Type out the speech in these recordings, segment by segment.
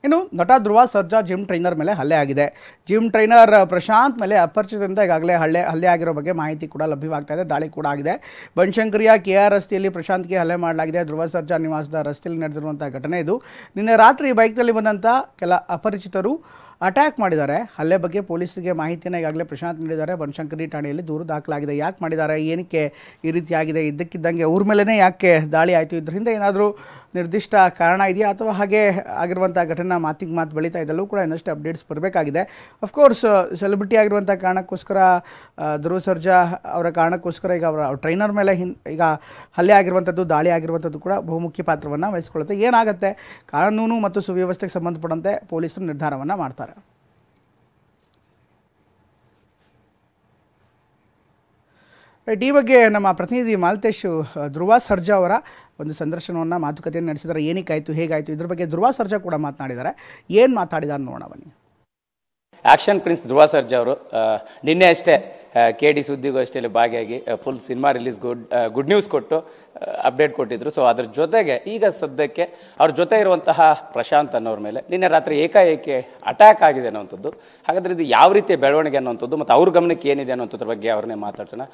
ಇನ್ನು ನಟ Dhruva Sarja gym trainer ಮೇಲೆ ಹಲ್ಲೆ ಆಗಿದೆ. ಜಿಮ್ ಟ್ರೈನರ್ ಪ್ರಶಾಂತ್ ಮೇಲೆ ಅಪರಿಚಿತರಿಂದ ಈಗಾಗಲೇ ಹಲ್ಲೆ ಆಗಿರೋ ಬಗ್ಗೆ ಮಾಹಿತಿ ಕೂಡ ಲಭ್ಯವಾಗ್ತಾ ಇದೆ. ದಾಳಿ ಕೂಡ ಆಗಿದೆ. ಬನಶಂಕರಿಯ KR ರಸ್ತೆಯಲ್ಲಿ ಪ್ರಶಾಂತ್ಗೆ ಹಲ್ಲೆ ಮಾಡಲಾಗಿದೆ. ಧ್ರುವ ಸರ್ಜಾ ನಿವಾಸದ ರಸ್ತೆಯಲ್ಲಿ ನಡೆದಿರುವಂಥ ಘಟನೆ ಇದು. ನಿನ್ನೆ ರಾತ್ರಿ ಬೈಕ್ನಲ್ಲಿ ಬಂದಂಥ ಕೆಲ ಅಪರಿಚಿತರು ಅಟ್ಯಾಕ್ ಮಾಡಿದ್ದಾರೆ. ಹಲ್ಲೆ ಬಗ್ಗೆ ಪೊಲೀಸರಿಗೆ ಮಾಹಿತಿಯನ್ನು ಈಗಾಗಲೇ ಪ್ರಶಾಂತ್ ನೀಡಿದ್ದಾರೆ. ಬನಶಂಕರಿ ಠಾಣೆಯಲ್ಲಿ ದೂರು ದಾಖಲಾಗಿದೆ. ಯಾಕೆ ಮಾಡಿದ್ದಾರೆ, ಏನಕ್ಕೆ ಈ ರೀತಿ ಆಗಿದೆ, ಇದ್ದಕ್ಕಿದ್ದಂಗೆ ಅವ್ರ ಮೇಲೇ ಯಾಕೆ ದಾಳಿ ಆಯಿತು, ಇದರಿಂದ ಏನಾದರೂ ನಿರ್ದಿಷ್ಟ ಕಾರಣ ಇದೆಯಾ ಅಥವಾ ಹಾಗೆ ಆಗಿರುವಂಥ ಘಟನೆ ಮಾತಿಗೆ ಮಾತು ಬೆಳೀತಾ ಇದೆಲ್ಲೂ ಕೂಡ ಇನ್ನಷ್ಟು ಅಪ್ಡೇಟ್ಸ್ ಬರಬೇಕಾಗಿದೆ. ಅಫ್ಕೋರ್ಸ್ ಸೆಲೆಬ್ರಿಟಿ ಆಗಿರುವಂಥ ಕಾರಣಕ್ಕೋಸ್ಕರ ಧ್ರುವ ಸರ್ಜಾ ಅವರ ಕಾರಣಕ್ಕೋಸ್ಕರ ಈಗ ಅವರ ಟ್ರೈನರ್ ಮೇಲೆ ಈಗ ಹಲ್ಲೆ ಆಗಿರುವಂಥದ್ದು, ದಾಳಿ ಆಗಿರುವಂಥದ್ದು ಕೂಡ ಬಹುಮುಖ್ಯ ಪಾತ್ರವನ್ನು ವಹಿಸ್ಕೊಳ್ಳುತ್ತೆ. ಏನಾಗುತ್ತೆ, ಕಾನೂನು ಮತ್ತು ಸುವ್ಯವಸ್ಥೆಗೆ ಸಂಬಂಧಪಟ್ಟಂತೆ ಪೊಲೀಸರು ನಿರ್ಧಾರವನ್ನು ಮಾಡ್ತಾರೆ. ಈ ಬಗ್ಗೆ ನಮ್ಮ ಪ್ರತಿನಿಧಿ ಮಾಲ್ತೇಶ್ ಧ್ರುವ ಸರ್ಜಾ ಅವರ ಒಂದು ಸಂದರ್ಶನವನ್ನು ಮಾತುಕತೆಯನ್ನು ನಡೆಸಿದ್ದಾರೆ. ಏನಕ್ಕಾಯಿತು, ಹೇಗಾಯಿತು, ಇದ್ರ ಬಗ್ಗೆ ಧ್ರುವ ಸರ್ಜಾ ಕೂಡ ಮಾತನಾಡಿದ್ದಾರೆ. ಏನು ಮಾತಾಡಿದ್ದಾರೆ ನೋಡೋಣ ಬನ್ನಿ. ಆಕ್ಷನ್ ಪ್ರಿನ್ಸ್ ಧ್ರುವ ಸರ್ಜಾ ಅವರು ನಿನ್ನೆ ಅಷ್ಟೇ KD ಸುದ್ದಿಗೋಷ್ಠಿಯಲ್ಲಿ ಭಾಗಿಯಾಗಿ full cinema release good news ಕೊಟ್ಟು ಅಪ್ಡೇಟ್ ಕೊಟ್ಟಿದ್ರು. ಸೊ ಅದ್ರ ಜೊತೆಗೆ ಈಗ ಸದ್ಯಕ್ಕೆ ಅವ್ರ ಜೊತೆ ಇರುವಂತಹ ಪ್ರಶಾಂತ್ ಅನ್ನೋರ ಮೇಲೆ ನಿನ್ನೆ ರಾತ್ರಿ ಏಕಾಏಕಿ ಅಟ್ಯಾಕ್ ಆಗಿದೆ ಅನ್ನೋವಂಥದ್ದು. ಹಾಗಾದ್ರೆ ಇದು ಯಾವ ರೀತಿಯ ಬೆಳವಣಿಗೆ ಅನ್ನೋವಂಥದ್ದು ಮತ್ತು ಅವ್ರ ಗಮನಕ್ಕೆ ಏನಿದೆ ಅನ್ನೋಂಥದ್ರ ಬಗ್ಗೆ ಅವ್ರನ್ನೇ ಮಾತಾಡ್ಸೋಣ.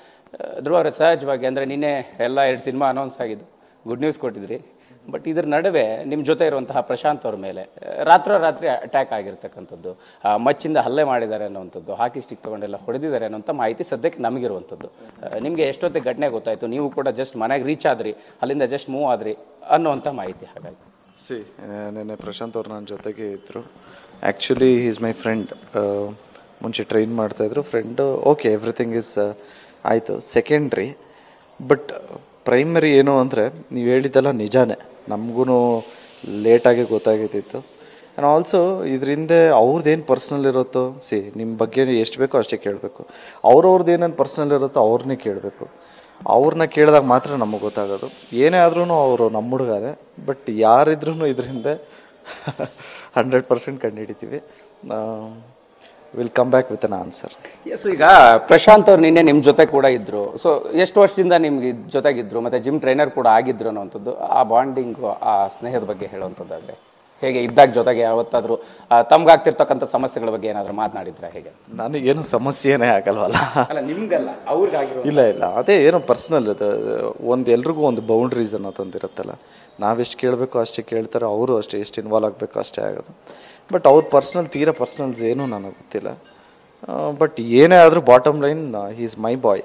ಧ್ರುವ ಅವರೇ, ಸಹಜವಾಗಿ ಅಂದರೆ ನಿನ್ನೆ ಎಲ್ಲ 2 ಸಿನಿಮಾ ಅನೌನ್ಸ್ ಆಗಿದ್ದು, ಗುಡ್ ನ್ಯೂಸ್ ಕೊಟ್ಟಿದ್ರಿ. ಬಟ್ ಇದ್ರ ನಡುವೆ ನಿಮ್ಮ ಜೊತೆ ಇರುವಂತಹ ಪ್ರಶಾಂತ್ ಅವ್ರ ಮೇಲೆ ರಾತ್ರಿ ಅಟ್ಯಾಕ್ ಆಗಿರ್ತಕ್ಕಂಥದ್ದು, ಮಚ್ಚಿಂದ ಹಲ್ಲೆ ಮಾಡಿದ್ದಾರೆ ಅನ್ನೋವಂಥದ್ದು, ಹಾಕಿ ಸ್ಟಿಕ್ ತೊಗೊಂಡೆಲ್ಲ ಹೊಡೆದಿದ್ದಾರೆ ಅನ್ನೋಂಥ ಮಾಹಿತಿ ಸದ್ಯಕ್ಕೆ ನಮಗಿರುವಂಥದ್ದು. ನಿಮಗೆ ಎಷ್ಟೊತ್ತಿಗೆ ಘಟನೆ ಗೊತ್ತಾಯಿತು? ನೀವು ಕೂಡ ಜಸ್ಟ್ ಮನೆಗೆ ರೀಚ್ ಆದ್ರಿ, ಅಲ್ಲಿಂದ ಜಸ್ಟ್ ಮೂವ್ ಆದ್ರಿ ಅನ್ನೋವಂಥ ಮಾಹಿತಿ. ಹಾಗಾಗಿ ನೆನ್ನೆ ಪ್ರಶಾಂತ್ ಅವ್ರು ನನ್ನ ಜೊತೆಗೆ ಇದ್ದರು. Actually is my friend. ಮುಂಚೆ ಟ್ರೈನ್ ಮಾಡ್ತಾಯಿದ್ರು ಫ್ರೆಂಡು. ಓಕೆ, ಎವ್ರಿಥಿಂಗ್ ಇಸ್ ಆಯಿತು, ಸೆಕೆಂಡ್ರಿ. ಬಟ್ ಪ್ರೈಮರಿ ಏನು ಅಂದರೆ ನೀವು ಹೇಳಿದ್ದೆಲ್ಲ ನಿಜಾನೇ, ನಮಗೂ ಲೇಟಾಗಿ ಗೊತ್ತಾಗಿದ್ದಿತ್ತು. ಆ್ಯಂಡ್ ಆಲ್ಸೋ ಇದರಿಂದ ಅವ್ರದ್ದೇನು ಪರ್ಸ್ನಲ್ ಇರುತ್ತೋ, ನಿಮ್ಮ ಬಗ್ಗೆ ಎಷ್ಟು ಬೇಕೋ ಅಷ್ಟೇ ಕೇಳಬೇಕು. ಅವ್ರವ್ರದ್ದು ಏನೇನು ಪರ್ಸ್ನಲ್ ಇರುತ್ತೋ ಅವ್ರನ್ನೇ ಕೇಳಬೇಕು. ಅವ್ರನ್ನ ಕೇಳಿದಾಗ ಮಾತ್ರ ನಮಗೆ ಗೊತ್ತಾಗೋದು. ಏನೇ ಆದ್ರೂ ಅವರು ನಮ್ಮ ಹುಡುಗನೇ. ಬಟ್ ಯಾರಿದ್ರೂ ಇದರಿಂದ 100% ಕಂಡುಹಿಡಿತೀವಿ. Will come back with an answer. Yes, ಈಗ ಪ್ರಶಾಂತ್ ಅವ್ರು ನಿನ್ನೆ ನಿಮ್ಮ ಜೊತೆ ಕೂಡ ಇದ್ರು. ಸೊ ಎಷ್ಟು ವರ್ಷದಿಂದ ನಿಮ್ಗೆ ಜೊತೆಗಿದ್ರು, ಮತ್ತೆ ಜಿಮ್ ಟ್ರೈನರ್ ಕೂಡ ಆಗಿದ್ರು ಅನ್ನೋವಂಥದ್ದು, ಆ ಬಾಂಡಿಂಗು, ಆ ಸ್ನೇಹದ ಬಗ್ಗೆ ಹೇಳುವಂಥದ್ದಾದ್ರೆ ಹೇಗೆ? ಇದ್ದಾಗ ಜೊತೆಗೆ ಯಾವತ್ತಾದರೂ ತಮ್ಗಾಗ್ತಿರ್ತಕ್ಕಂಥ ಸಮಸ್ಯೆಗಳ ಬಗ್ಗೆ ಏನಾದರೂ ಮಾತನಾಡಿದ್ರೆ ಹೇಗೆ? ನನಗೇನು ಸಮಸ್ಯೆನೇ ಆಗಲ್ವಲ್ಲ. ಅಲ್ಲ, ನಿಮ್ಗಲ್ಲ, ಅವ್ರಿಗಾಗಿರೋ. ಇಲ್ಲ, ಅದೇ ಏನೋ ಪರ್ಸ್ನಲ್ ಅದು. ಎಲ್ರಿಗೂ ಒಂದು ಬೌಂಡ್ರೀಸ್ ಅನ್ನೋದೊಂದಿರುತ್ತಲ್ಲ. ನಾವೆಷ್ಟು ಕೇಳಬೇಕು ಅಷ್ಟೇ ಕೇಳ್ತಾರೆ, ಅವರು ಅಷ್ಟೇ ಎಷ್ಟು ಇನ್ವಾಲ್ವ್ ಆಗಬೇಕು ಅಷ್ಟೇ ಆಗೋದು. ಬಟ್ ಅವ್ರ ತೀರಾ ಪರ್ಸ್ನಲ್ಸ್ ಏನೂ ನನಗೆ ಗೊತ್ತಿಲ್ಲ. ಬಟ್ ಏನೇ ಆದರೂ bottom line, he is my boy,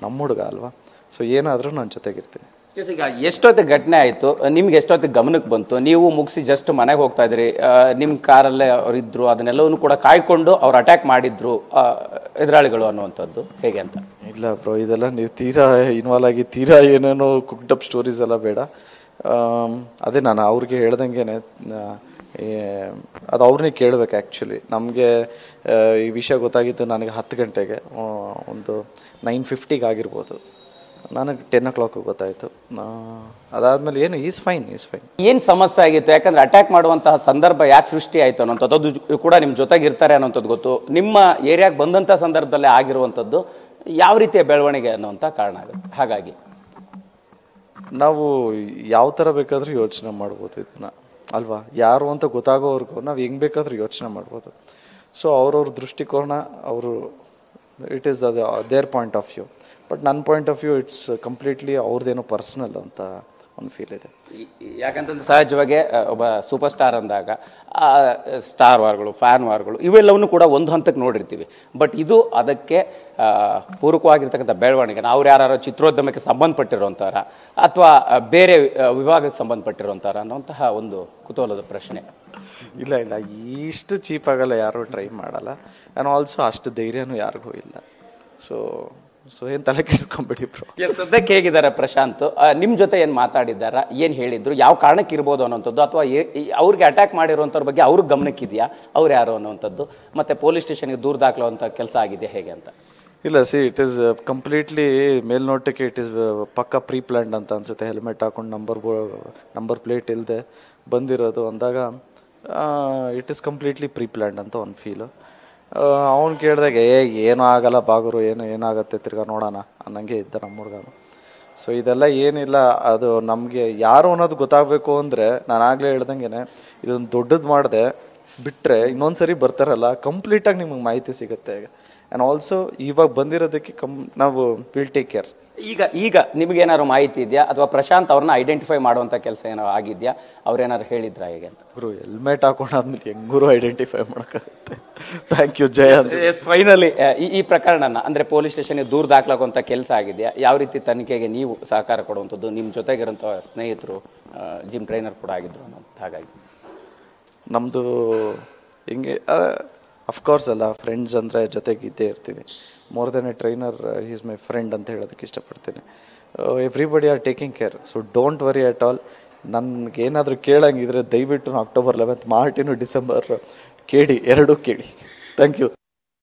ನಮ್ಮ ಹುಡುಗ ಅಲ್ವಾ. ಸೊ ಏನಾದರೂ ನಾನು ಜೊತೆಗಿರ್ತೀನಿ. ಈಗ ಎಷ್ಟೊತ್ತಿಗೆ ಘಟನೆ ಆಯಿತು, ನಿಮ್ಗೆ ಎಷ್ಟೊತ್ತಿಗೆ ಗಮನಕ್ಕೆ ಬಂತು? ನೀವು ಮುಗಿಸಿ ಜಸ್ಟ್ ಮನೆಗೆ ಹೋಗ್ತಾ ಇದ್ರಿ, ನಿಮ್ಮ ಕಾರಲ್ಲೇ ಅವ್ರು ಇದ್ರು, ಅದನ್ನೆಲ್ಲವನ್ನೂ ಕೂಡ ಕಾಯ್ಕೊಂಡು ಅವ್ರು ಅಟ್ಯಾಕ್ ಮಾಡಿದ್ರು ಎದುರಾಳಿಗಳು ಅನ್ನುವಂಥದ್ದು ಹೇಗೆ ಅಂತ? ಇಲ್ಲ ಬ್ರೋ, ಇದೆಲ್ಲ ನೀವು ತೀರಾ ಇನ್ವಾಲ್ವ್ ಆಗಿ ತೀರಾ ಏನೇನೋ ಕುಕ್ಡ್ ಅಪ್ ಸ್ಟೋರೀಸ್ ಎಲ್ಲ ಬೇಡ. ಅದೇ ನಾನು ಅವ್ರಿಗೆ ಹೇಳ್ದಂಗೆ ಅದು ಅವ್ರನ್ನೇ ಕೇಳಬೇಕು. ಆ್ಯಕ್ಚುಲಿ ನಮಗೆ ಈ ವಿಷಯ ಗೊತ್ತಾಗಿದ್ದು ನನಗೆ 10 ಗಂಟೆಗೆ, ಒಂದು 9:50 ಆಗಿರ್ಬೋದು. ನನಗೆ 10 o'clock ಗೊತ್ತಾಯಿತು. ಅದಾದಮೇಲೆ ಏನು ಈಸ್ ಫೈನ್. ಏನು ಸಮಸ್ಯೆ ಆಗಿತ್ತು? ಯಾಕಂದ್ರೆ ಅಟ್ಯಾಕ್ ಮಾಡುವಂತಹ ಸಂದರ್ಭ ಯಾಕೆ ಸೃಷ್ಟಿ ಆಯಿತು ಅನ್ನೋಂಥದ್ದು, ಅದು ಕೂಡ ನಿಮ್ಮ ಜೊತೆಗೆ ಇರ್ತಾರೆ ಅನ್ನೋಂಥದ್ದು ಗೊತ್ತು. ನಿಮ್ಮ ಏರಿಯಾಗೆ ಬಂದಂಥ ಸಂದರ್ಭದಲ್ಲೇ ಆಗಿರುವಂಥದ್ದು ಯಾವ ರೀತಿಯ ಬೆಳವಣಿಗೆ ಅನ್ನೋಂಥ ಕಾರಣ ಆಗುತ್ತೆ. ಹಾಗಾಗಿ ನಾವು ಯಾವ ಥರ ಬೇಕಾದರೂ ಯೋಚನೆ ಮಾಡ್ಬೋದು ಇದನ್ನು, ಅಲ್ವಾ? ಯಾರು ಅಂತ ಗೊತ್ತಾಗೋವರೆಗೂ ನಾವು ಹೆಂಗೆ ಬೇಕಾದರೂ ಯೋಚನೆ ಮಾಡ್ಬೋದು. ಸೊ ಅವ್ರವ್ರ ದೃಷ್ಟಿಕೋನ, ಅವರು ಇಟ್ ಈಸ್ ಅದು their point of view. But ನನ್ನ point of view it's completely ಅವ್ರದ್ದೇನೋ ಪರ್ಸ್ನಲ್ ಅಂತ ಒಂದು ಫೀಲ್ ಇದೆ. ಯಾಕಂತಂದ್ರೆ ಸಹಜವಾಗಿ ಒಬ್ಬ ಸೂಪರ್ ಸ್ಟಾರ್ ಅಂದಾಗ ಸ್ಟಾರ್ ವಾರ್ಗಳು, ಫ್ಯಾನ್ ವಾರ್ಗಳು ಇವೆಲ್ಲವನ್ನು ಕೂಡ ಒಂದು ಹಂತಕ್ಕೆ ನೋಡಿರ್ತೀವಿ. ಬಟ್ ಇದು ಅದಕ್ಕೆ ಪೂರಕವಾಗಿರ್ತಕ್ಕಂಥ ಬೆಳವಣಿಗೆ. ಅವ್ರು ಯಾರು ಚಿತ್ರೋದ್ಯಮಕ್ಕೆ ಸಂಬಂಧಪಟ್ಟಿರೋಂಥವ್ರ ಅಥವಾ ಬೇರೆ ವಿಭಾಗಕ್ಕೆ ಸಂಬಂಧಪಟ್ಟಿರೋಂಥವ್ರ ಅನ್ನೋಂತಹ ಒಂದು ಕುತೂಹಲದ ಪ್ರಶ್ನೆ. ಇಲ್ಲ, ಇಷ್ಟು ಚೀಪ್ ಆಗಲ್ಲ, ಯಾರೂ ಟ್ರೈ ಮಾಡಲ್ಲ. ಆ್ಯಂಡ್ ಆಲ್ಸೋ ಅಷ್ಟು ಧೈರ್ಯನೂ ಯಾರಿಗೂ ಇಲ್ಲ. ಸೊ ಏನು ತಲೆ ಕೆಡಿಸ್ಕೊಂಬಿಡಿ ಬ್ರೋ. ಸದ್ಯಕ್ಕೆ ಹೇಗಿದ್ದಾರೆ ಪ್ರಶಾಂತ್? ನಿಮ್ಮ ಜೊತೆ ಏನು ಮಾತಾಡಿದ್ದಾರಾ, ಏನು ಹೇಳಿದ್ರು, ಯಾವ ಕಾರಣಕ್ಕೆ ಇರ್ಬೋದು ಅನ್ನೋಂಥದ್ದು, ಅಥವಾ ಅವ್ರಿಗೆ ಅಟ್ಯಾಕ್ ಮಾಡಿರುವಂಥವ್ರ ಬಗ್ಗೆ ಅವ್ರಿಗೆ ಗಮನಕ್ಕಿದೆಯಾ, ಅವ್ರು ಯಾರು ಅನ್ನೋವಂಥದ್ದು, ಮತ್ತು ಪೊಲೀಸ್ ಸ್ಟೇಷನ್ಗೆ ದೂರು ದಾಖಲುವಂಥ ಕೆಲಸ ಆಗಿದೆ ಹೇಗೆ ಅಂತ? ಇಲ್ಲ, ಇಟ್ ಈಸ್ ಕಂಪ್ಲೀಟ್ಲಿ ಮೇಲ್ನೋಟಕ್ಕೆ ಇಟ್ ಈಸ್ ಪಕ್ಕ ಪ್ರೀ ಪ್ಲ್ಯಾಂಡ್ ಅಂತ ಅನ್ಸುತ್ತೆ. ಹೆಲ್ಮೆಟ್ ಹಾಕೊಂಡು ನಂಬರ್ ಪ್ಲೇಟ್ ಇಲ್ಲದೆ ಬಂದಿರೋದು ಅಂದಾಗ it is completely pre planned ಅಂತ ಒಂದು ಫೀಲು. ಅವ್ನು ಕೇಳಿದಾಗ ಏನೂ ಆಗಲ್ಲ ಬಾಗುರು, ಏನಾಗತ್ತೆ ತಿರ್ಗಾ ನೋಡೋಣ ಅನ್ನಂಗೆ ಇದ್ದ ನಮ್ಮ ಹುಡುಗನು. ಸೊ ಇದೆಲ್ಲ ಏನಿಲ್ಲ, ಅದು ನಮಗೆ ಯಾರು ಅನ್ನೋದು ಗೊತ್ತಾಗಬೇಕು ಅಂದರೆ ನಾನು ಆಗಲೇ ಹೇಳ್ದಂಗೆ ಇದೊಂದು ದೊಡ್ಡದು ಮಾಡಿದೆ ಬಿಟ್ಟರೆ ಇನ್ನೊಂದು ಸರಿ ಬರ್ತಾರಲ್ಲ ಕಂಪ್ಲೀಟಾಗಿ ನಿಮಗೆ ಮಾಹಿತಿ ಸಿಗುತ್ತೆ. ಆ್ಯಂಡ್ ಆಲ್ಸೋ ಇವಾಗ ಬಂದಿರೋದಕ್ಕೆ ನಾವು ವಿಲ್ ಟೇಕ್ ಕೇರ್. ಈಗ ನಿಮಗೇನಾದ್ರು ಮಾಹಿತಿ ಇದೆಯಾ ಅಥವಾ ಪ್ರಶಾಂತ್ ಅವ್ರನ್ನ ಐಡೆಂಟಿಫೈ ಮಾಡುವಂಥ ಕೆಲಸ ಏನಾದ್ರು ಆಗಿದೆಯಾ? ಅವ್ರೇನಾದ್ರು ಹೇಳಿದ್ರಾ ಹೇಗೆ ಅಂತ? ಗುರು ಹೆಲ್ಮೆಟ್ ಹಾಕೊಂಡಾದ್ಮೇಲೆ ಹೆಂಗೂರು ಐಡೆಂಟಿಫೈ ಮಾಡೋಕ್ಕಾಗುತ್ತೆ. Thank you Jaya. ಫೈನಲಿ ಈ ಪ್ರಕರಣನ ಅಂದರೆ ಪೊಲೀಸ್ ಸ್ಟೇಷನ್ಗೆ ದೂರ ದಾಖಲಾಗುವಂಥ ಕೆಲಸ ಆಗಿದೆಯಾ? ಯಾವ ರೀತಿ ತನಿಖೆಗೆ ನೀವು ಸಹಕಾರ ಕೊಡುವಂಥದ್ದು? ನಿಮ್ಮ ಜೊತೆಗಿರೋಂಥ ಸ್ನೇಹಿತರು ಜಿಮ್ ಟ್ರೈನರ್ ಕೂಡ ಆಗಿದ್ರು ಅನ್ನೋದು. ಹಾಗಾಗಿ ನಮ್ಮದು ಹಿಂಗೆ ಅಫ್ಕೋರ್ಸ್ ಅಲ್ಲ, ಫ್ರೆಂಡ್ಸ್ ಅಂದರೆ ಜೊತೆಗೆ ಇದ್ದೇ ಇರ್ತೀವಿ. More than A trainer is my friend ಅಂತ ಹೇಳೋದಕ್ಕೆ ಇಷ್ಟಪಡ್ತೀನಿ. Everybody are taking care, so don't worry at all. ನನಗೇನಾದರೂ ಕೇಳಂಗಿದ್ರೆ ದಯವಿಟ್ಟು October 11 ಮಾರ್ಟಿನು ಡಿಸೆಂಬರ್ KD 2 ಕೇಳಿ. Thank you.